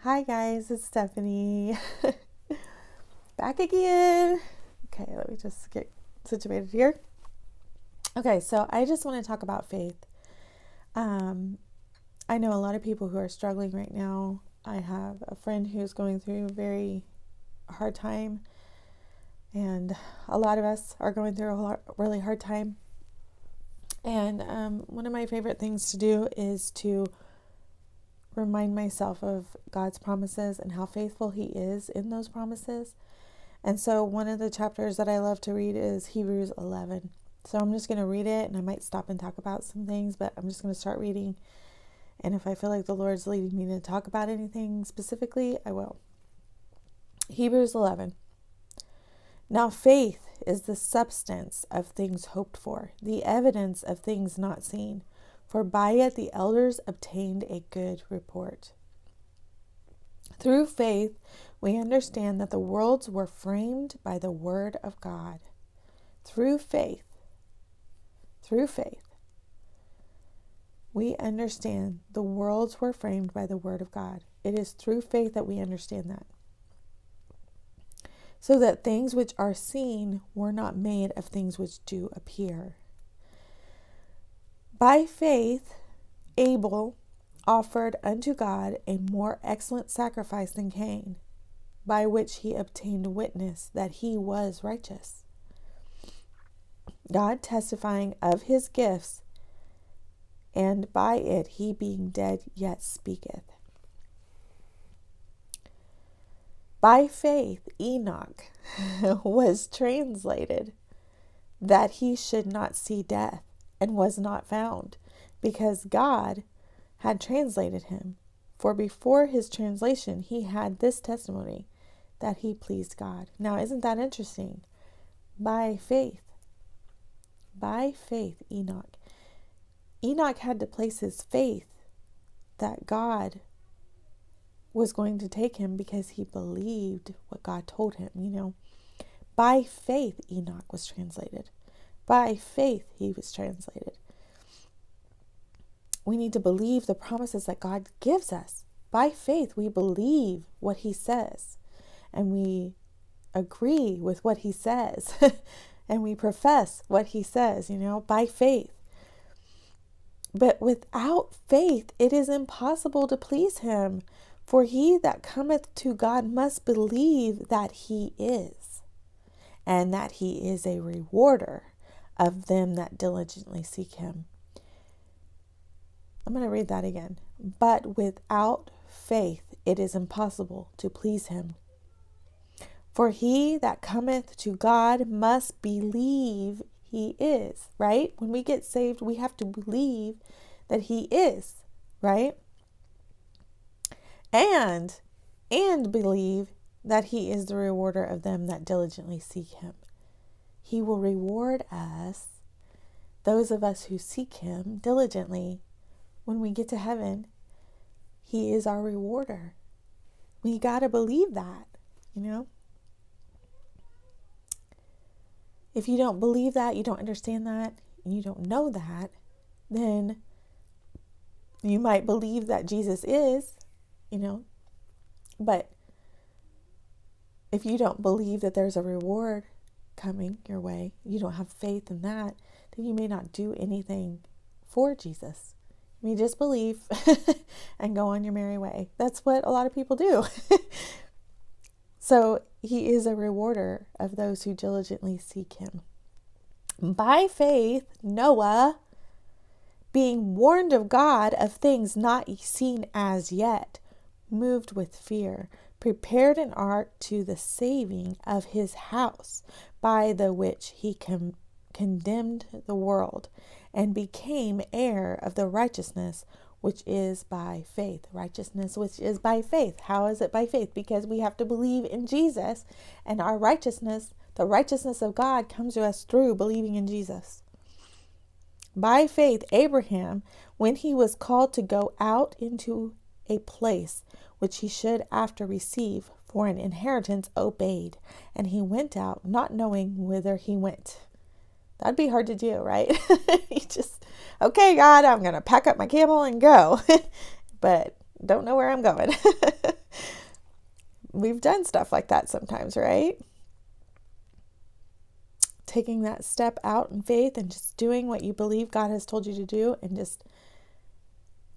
Hi guys, it's Stephanie. Back again. Okay, let me just get situated here. Okay, so I just want to talk about faith. I know a lot of people who are struggling right now. I have a friend who's going through a very hard time, and a lot of us are going through a really hard time. And one of my favorite things to do is to remind myself of God's promises and how faithful He is in those promises. And so one of the chapters that I love to read is Hebrews 11. So I'm just going to read it, and I might stop and talk about some things, but I'm just going to start reading. And if I feel like the Lord's leading me to talk about anything specifically, I will. Hebrews 11. Now faith is the substance of things hoped for, the evidence of things not seen. For by it the elders obtained a good report. Through faith, we understand that the worlds were framed by the word of God. Through faith, we understand the worlds were framed by the word of God. It is through faith that we understand that. So that things which are seen were not made of things which do appear. By faith, Abel offered unto God a more excellent sacrifice than Cain, by which he obtained witness that he was righteous, God testifying of his gifts, and by it he being dead yet speaketh. By faith Enoch was translated, that he should not see death, and was not found, because God had translated him. For before his translation he had this testimony, that he pleased God. Now, isn't that interesting? By faith, Enoch had to place his faith that God was going to take him because he believed what God told him, By faith, Enoch was translated. By faith, he was translated. We need to believe the promises that God gives us. By faith, we believe what he says, and we agree with what he says, and we profess what he says, by faith. But without faith, it is impossible to please him. For he that cometh to God must believe that he is, and that he is a rewarder of them that diligently seek him. I'm going to read that again. But without faith, it is impossible to please him. For he that cometh to God must believe he is, right? When we get saved, we have to believe that he is, right? And believe that he is the rewarder of them that diligently seek him. He will reward us, those of us who seek him diligently. When we get to heaven, he is our rewarder. We got to believe that, If you don't believe that, you don't understand that, and you don't know that, then you might believe that Jesus is, but if you don't believe that there's a reward coming your way, you don't have faith in that, then you may not do anything for Jesus. You just believe and go on your merry way. That's what a lot of people do. So he is a rewarder of those who diligently seek him. By faith, Noah, being warned of God of things not seen as yet, moved with fear, prepared an ark to the saving of his house, by the which he condemned the world, and became heir of the righteousness which is by faith. Righteousness which is by faith. How is it by faith? Because we have to believe in Jesus, and our righteousness, the righteousness of God, comes to us through believing in Jesus. By faith, Abraham, when he was called to go out into a place which he should after receive for an inheritance, obeyed, and he went out, not knowing whither he went. That'd be hard to do, right? You just, okay, God, I'm going to pack up my camel and go, but don't know where I'm going. we've done stuff like that sometimes, right? Taking that step out in faith and just doing what you believe God has told you to do and just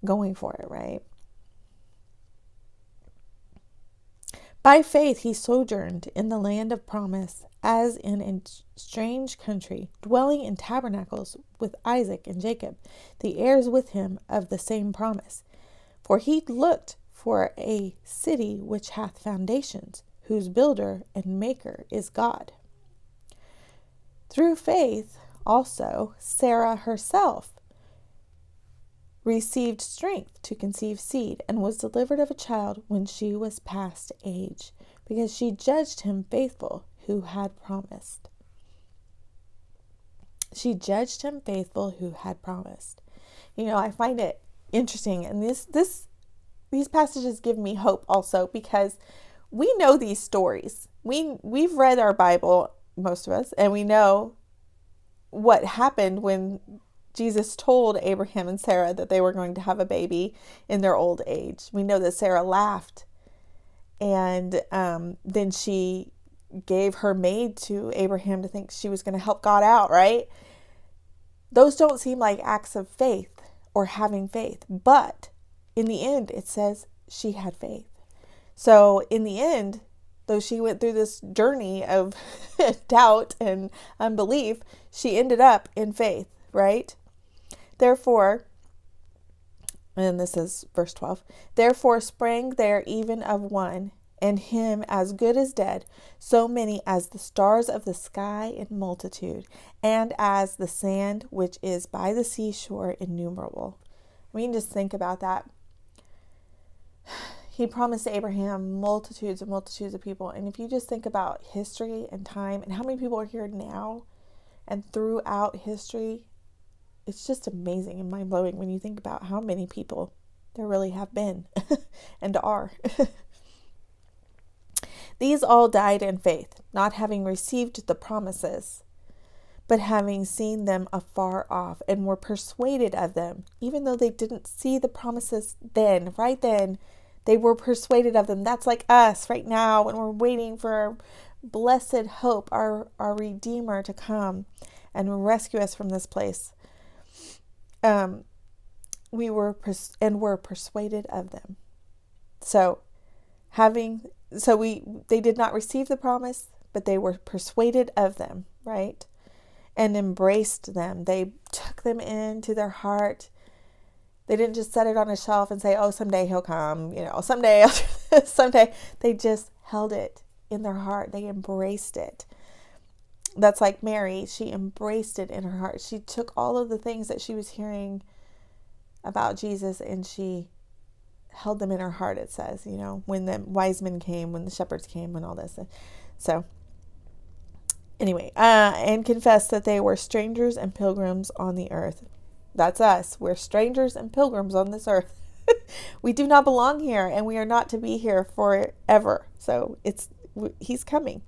going for it, right? By faith, he sojourned in the land of promise, as in a strange country, dwelling in tabernacles with Isaac and Jacob, the heirs with him of the same promise. For he looked for a city which hath foundations, whose builder and maker is God. Through faith also Sarah herself received strength to conceive seed, and was delivered of a child when she was past age, because she judged him faithful who had promised. She judged him faithful who had promised. I find it interesting, and these passages give me hope also, because we know these stories. We've read our Bible, most of us, and we know what happened when Jesus told Abraham and Sarah that they were going to have a baby in their old age. We know that Sarah laughed, and then she gave her maid to Abraham to think she was going to help God out, right? Those don't seem like acts of faith or having faith, but in the end, it says she had faith. So in the end, though she went through this journey of doubt and unbelief, she ended up in faith, right? Therefore, and this is verse 12, therefore sprang there even of one, and him as good as dead, so many as the stars of the sky in multitude, and as the sand which is by the seashore innumerable. We can just think about that. He promised Abraham multitudes and multitudes of people. And if you just think about history and time and how many people are here now and throughout history, it's just amazing and mind-blowing when you think about how many people there really have been and are. These all died in faith, not having received the promises, but having seen them afar off, and were persuaded of them, even though they didn't see the promises then, right then. They were persuaded of them. That's like us right now when we're waiting for our blessed hope, our Redeemer to come and rescue us from this place. We were persuaded of them. They did not receive the promise, but they were persuaded of them, right? And embraced them. They took them into their heart. They didn't just set it on a shelf and say, oh, someday he'll come, someday. They just held it in their heart. They embraced it. That's like Mary. She embraced it in her heart. She took all of the things that she was hearing about Jesus and she held them in her heart, it says, when the wise men came, when the shepherds came, and all this. So anyway, and confessed that they were strangers and pilgrims on the earth. That's us. We're strangers and pilgrims on this earth. We do not belong here, and we are not to be here forever. So he's coming.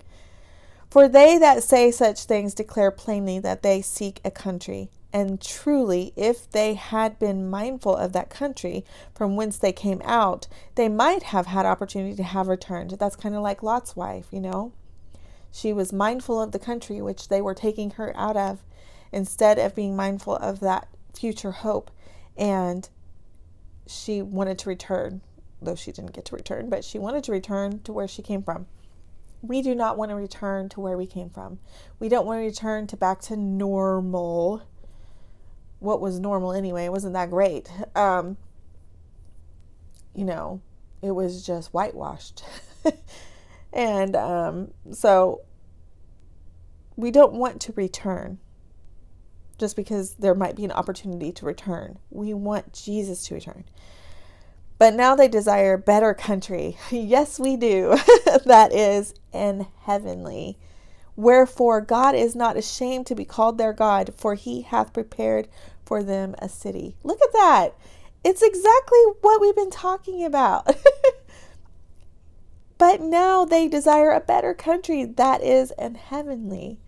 For they that say such things declare plainly that they seek a country. And truly, if they had been mindful of that country from whence they came out, they might have had opportunity to have returned. That's kind of like Lot's wife, She was mindful of the country which they were taking her out of, instead of being mindful of that future hope. And she wanted to return, though she didn't get to return, but she wanted to return to where she came from. We do not want to return to where we came from. We don't want to return back to normal. What was normal anyway? It wasn't that great. It was just whitewashed. And so we don't want to return just because there might be an opportunity to return. We want Jesus to return. But now they desire a better country. Yes, we do. That is in heavenly. Wherefore God is not ashamed to be called their God, for he hath prepared for them a city. Look at that. It's exactly what we've been talking about. But now they desire a better country, that is in heavenly.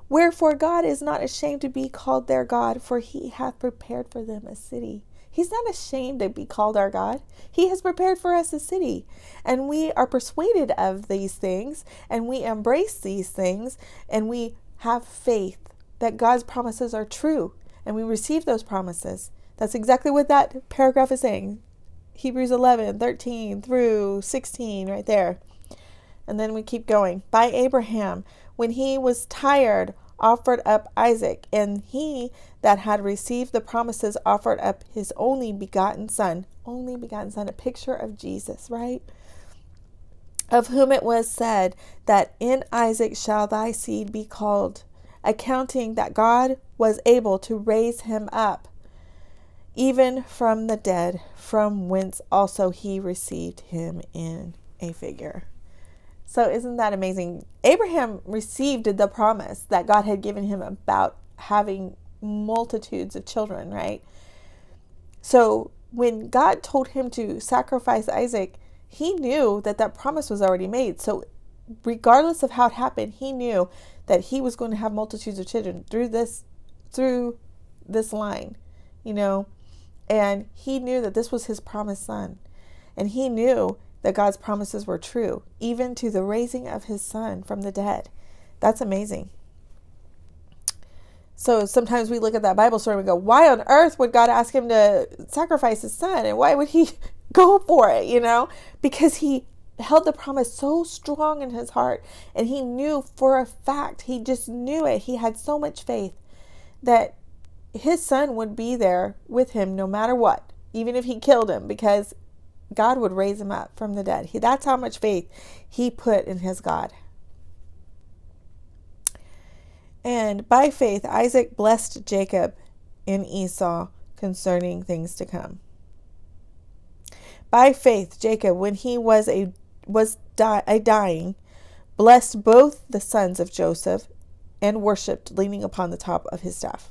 Wherefore God is not ashamed to be called their God, for he hath prepared for them a city. He's not ashamed to be called our God. He has prepared for us a city, and we are persuaded of these things, and we embrace these things, and we have faith that God's promises are true, and we receive those promises. That's exactly what that paragraph is saying. Hebrews 11, 13 through 16, right there. And then we keep going. By Abraham, when he was tired, offered up Isaac, and he that had received the promises offered up his only begotten son, a picture of Jesus, right? Of whom it was said that in Isaac shall thy seed be called, accounting that God was able to raise him up, even from the dead, from whence also he received him in a figure. So isn't that amazing? Abraham received the promise that God had given him about having multitudes of children, right? So when God told him to sacrifice Isaac, he knew that that promise was already made. So regardless of how it happened, he knew that he was going to have multitudes of children through this line, and he knew that this was his promised son. And he knew that God's promises were true, even to the raising of his son from the dead. That's amazing. So sometimes we look at that Bible story and we go, why on earth would God ask him to sacrifice his son? And why would he go for it, Because he held the promise so strong in his heart. And he knew for a fact, he just knew it. He had so much faith that his son would be there with him no matter what, even if he killed him, because God would raise him up from the dead. That's how much faith he put in his God. And by faith, Isaac blessed Jacob and Esau concerning things to come. By faith, Jacob, when he was dying, blessed both the sons of Joseph and worshipped, leaning upon the top of his staff.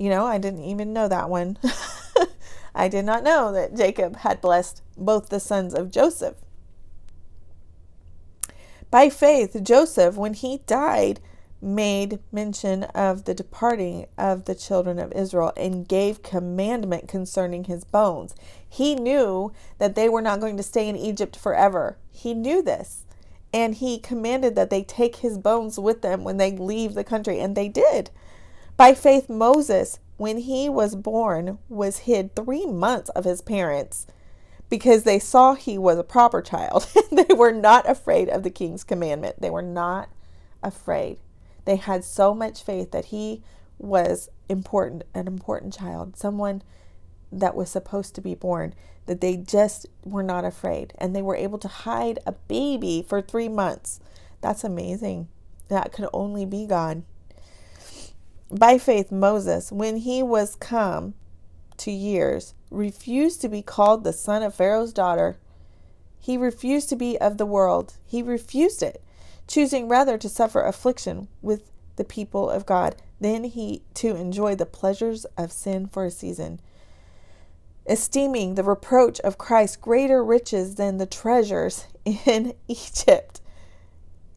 I didn't even know that one. I did not know that Jacob had blessed both the sons of Joseph. By faith, Joseph, when he died, made mention of the departing of the children of Israel and gave commandment concerning his bones. He knew that they were not going to stay in Egypt forever. He knew this. And he commanded that they take his bones with them when they leave the country. And they did. By faith, Moses, when he was born, was hid 3 months of his parents because they saw he was a proper child. They were not afraid of the king's commandment. They were not afraid. They had so much faith that he was an important child, someone that was supposed to be born, that they just were not afraid. And they were able to hide a baby for 3 months. That's amazing. That could only be God. By faith, Moses, when he was come to years, refused to be called the son of Pharaoh's daughter. He refused to be of the world. He refused it, choosing rather to suffer affliction with the people of God than to enjoy the pleasures of sin for a season, esteeming the reproach of Christ greater riches than the treasures in Egypt.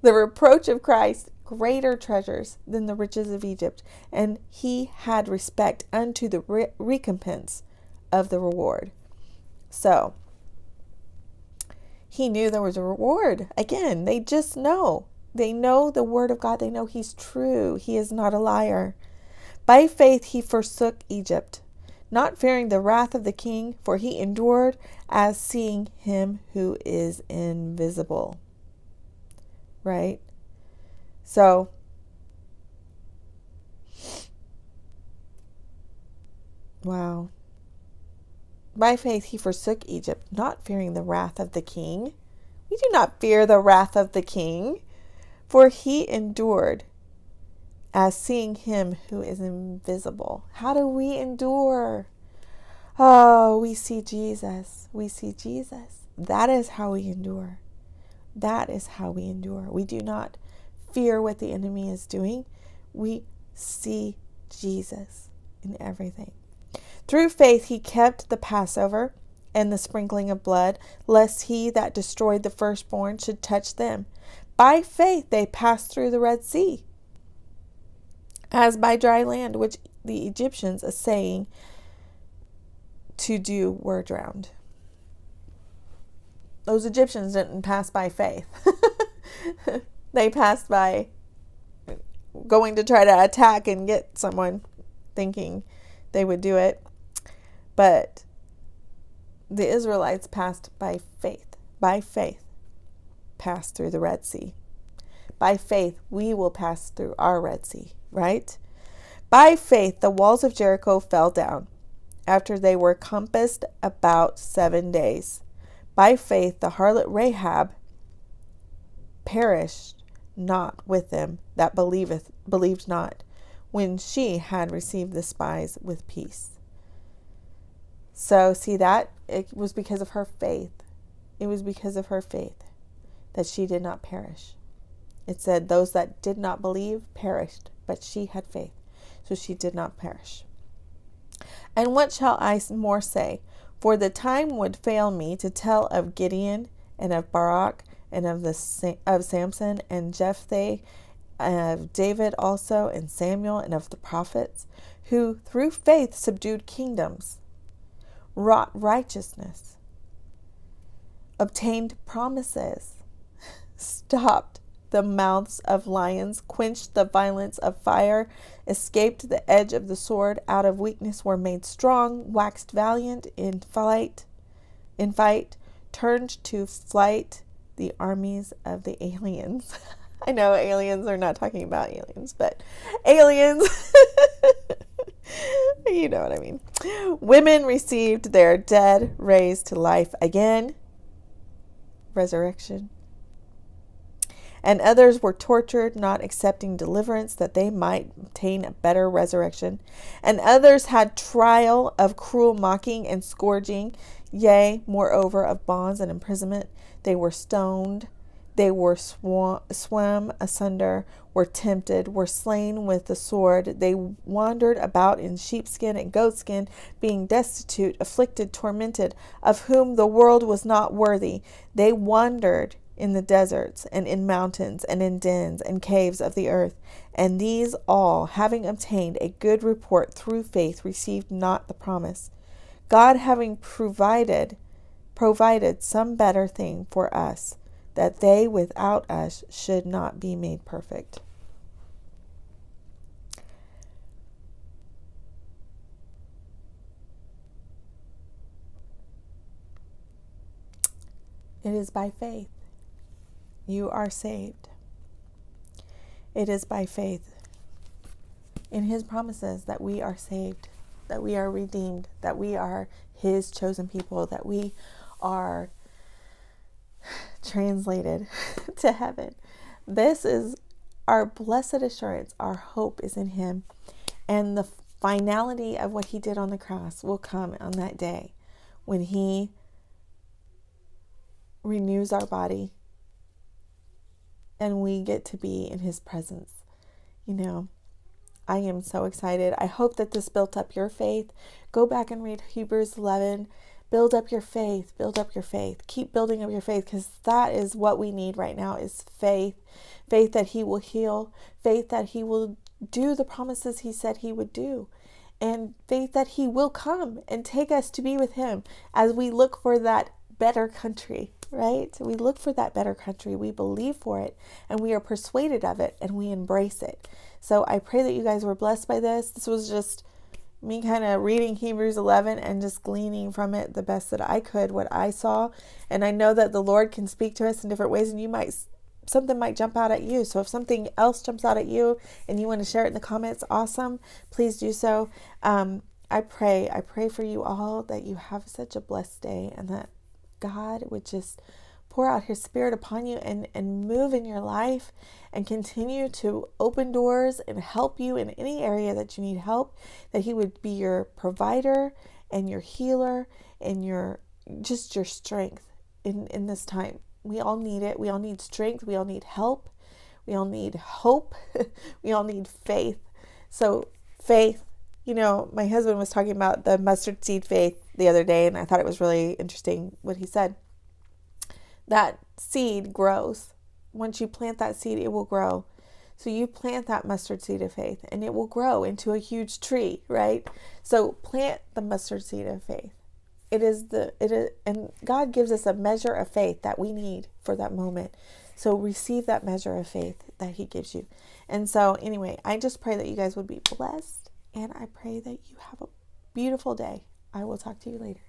The reproach of Christ greater treasures than the riches of Egypt, and he had respect unto the recompense of the reward. So he knew there was a reward. Again, they just know. They know the word of God. They know he's true. He is not a liar. By faith he forsook Egypt, not fearing the wrath of the king, for he endured as seeing him who is invisible. Right? So, wow. By faith he forsook Egypt, not fearing the wrath of the king. We do not fear the wrath of the king, for he endured as seeing him who is invisible. How do we endure? Oh, we see Jesus. We see Jesus. That is how we endure. That is how we endure. We do not fear what the enemy is doing. We see Jesus in everything. Through faith he kept the Passover and the sprinkling of blood, lest he that destroyed the firstborn should touch them. By faith they passed through the Red Sea, as by dry land, which the Egyptians, essaying to do, were drowned. Those Egyptians didn't pass by faith. They passed by going to try to attack and get someone, thinking they would do it. But the Israelites passed by faith. By faith, passed through the Red Sea. By faith, we will pass through our Red Sea, right? By faith, the walls of Jericho fell down after they were compassed about 7 days. By faith, the harlot Rahab perished not with them that believed not, when she had received the spies with peace. So see that? It was because of her faith. It was because of her faith that she did not perish. It said those that did not believe perished, but she had faith, so she did not perish. And what shall I more say? For the time would fail me to tell of Gideon and of Barak and of Samson and Jephthah, of David also and Samuel and of the prophets, who through faith subdued kingdoms, wrought righteousness, obtained promises, stopped the mouths of lions, quenched the violence of fire, escaped the edge of the sword, out of weakness were made strong, waxed valiant in fight, turned to flight the armies of the aliens. I know aliens are not talking about aliens, but aliens. You know what I mean. Women received their dead raised to life again. Resurrection. And others were tortured, not accepting deliverance, that they might obtain a better resurrection. And others had trial of cruel mocking and scourging, yea, moreover, of bonds and imprisonment. They were stoned, they were swam asunder, were tempted, were slain with the sword. They wandered about in sheepskin and goatskin, being destitute, afflicted, tormented, of whom the world was not worthy. They wandered in the deserts and in mountains and in dens and caves of the earth. And these all, having obtained a good report through faith, received not the promise, God having provided some better thing for us, that they without us should not be made perfect. It is by faith you are saved. It is by faith in His promises that we are saved, that we are redeemed, that we are His chosen people, that we are translated to heaven. This is our blessed assurance. Our hope is in Him. And the finality of what He did on the cross will come on that day when He renews our body and we get to be in His presence. You know, I am so excited. I hope that this built up your faith. Go back and read Hebrews 11. Build up your faith. Build up your faith. Keep building up your faith, because that is what we need right now, is faith. Faith that He will heal. Faith that He will do the promises He said He would do. And faith that He will come and take us to be with Him as we look for that better country, right? We look for that better country. We believe for it, and we are persuaded of it, and we embrace it. So I pray that you guys were blessed by this. This was just me kind of reading Hebrews 11 and just gleaning from it the best that I could, what I saw. And I know that the Lord can speak to us in different ways, and something might jump out at you. So if something else jumps out at you and you want to share it in the comments, awesome. Please do so. I pray for you all that you have such a blessed day, and that God would just pour out His Spirit upon you and move in your life and continue to open doors and help you in any area that you need help, that He would be your provider and your healer and your strength in this time. We all need it. We all need strength. We all need help. We all need hope. We all need faith. So faith, my husband was talking about the mustard seed faith the other day, and I thought it was really interesting what he said. That seed grows. Once you plant that seed, it will grow. So you plant that mustard seed of faith and it will grow into a huge tree, right? So plant the mustard seed of faith. And God gives us a measure of faith that we need for that moment. So receive that measure of faith that he gives you. And so anyway, I just pray that you guys would be blessed, and I pray that you have a beautiful day. I will talk to you later.